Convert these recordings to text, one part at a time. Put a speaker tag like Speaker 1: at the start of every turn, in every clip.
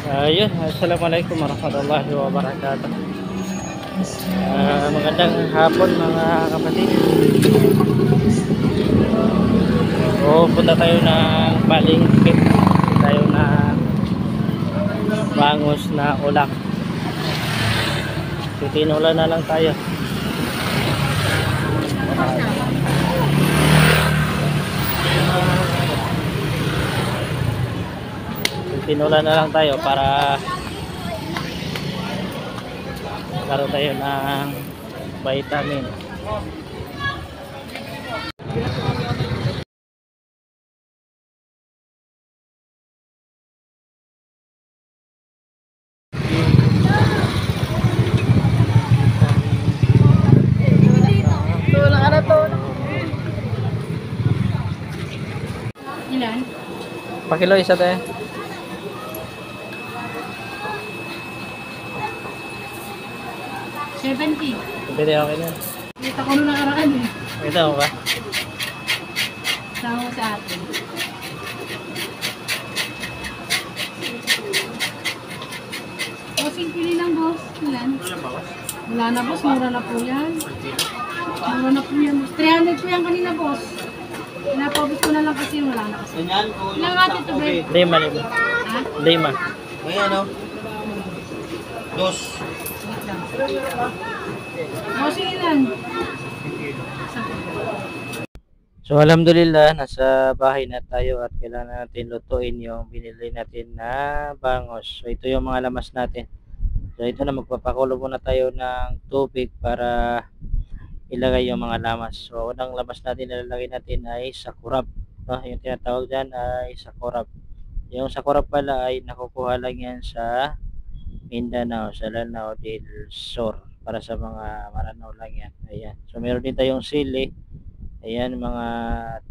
Speaker 1: Ayun, assalamualaikum warahmatullahi wabarakatuh. Magandang hapon mga kapatid. Punta tayo ng palengke. Tayo na bangos na ulak. Titinulan na lang tayo. Titinulan na lang tayo para magkaroon tayo ng vitamin.
Speaker 2: Ilan?
Speaker 1: Pakilo isa tayo.
Speaker 2: $70.
Speaker 1: Pwede okay na.
Speaker 2: Kita ko nung nakaraan eh.
Speaker 1: Ito mo ba?
Speaker 2: Sama sa atin. Bossing pili lang boss. Ilan? Wala na boss, mura na po yan. Mura na po yan boss. 300 po yan kanina boss. Pinapabot ko na lang kasi wala na kasi. Ilang ate ito ba?
Speaker 1: Lima.
Speaker 2: Ha?
Speaker 1: Lima.
Speaker 3: May ano? Dos.
Speaker 2: Wait lang. Bossing ilan?
Speaker 1: So alhamdulillah, nasa bahay na tayo at kailangan natin lutuin yung binili natin na bangos. So ito yung mga lamas natin. So ito na, magpapakulo muna tayo ng tubig para ilagay yung mga lamas. So unang lamas natin na lalagay natin ay sakurab. No? Yung tinatawag dyan ay sakurab. Yung sakurab pala ay nakukuha lang yan sa Mindanao, sa Lanao del Sur. Para sa mga Maranao lang yan. Ayan. So meron din tayong sili. Ayan, mga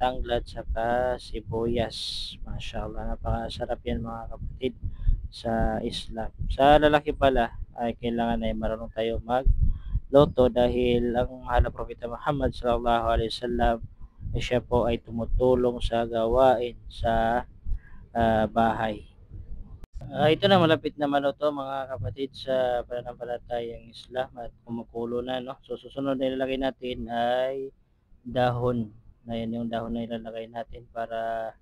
Speaker 1: tanglad saka sibuyas. Mashallah, napakasarap yan mga kapatid sa Islam. Sa lalaki pala ay kailangan ay marunong tayo magluto dahil ang mahal na Propeta Muhammad sallallahu alaihi wasallam ay siya po ay tumutulong sa gawain sa bahay. Ito na, malapit na maluto mga kapatid sa pananampalatayang Islam at kumukulo na, no? So susunod na ilalagay natin ay dahon. Ayan yung dahon na ilalagay natin para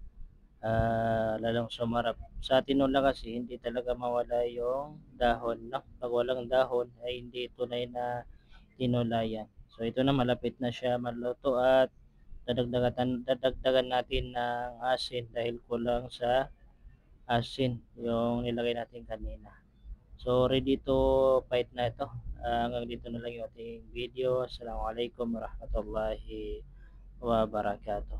Speaker 1: lalong sumarap. Sa tinola kasi hindi talaga mawala yung dahon, no? Pag walang dahon ay hindi tunay na tinola yan. So ito na, malapit na siya maluto at dadagdagan natin ng asin dahil kulang sa asin yung nilagay natin kanina. So ready to fight na ito. Hanggang dito na lang yung ating video. Assalamualaikum warahmatullahi wabarakatuh.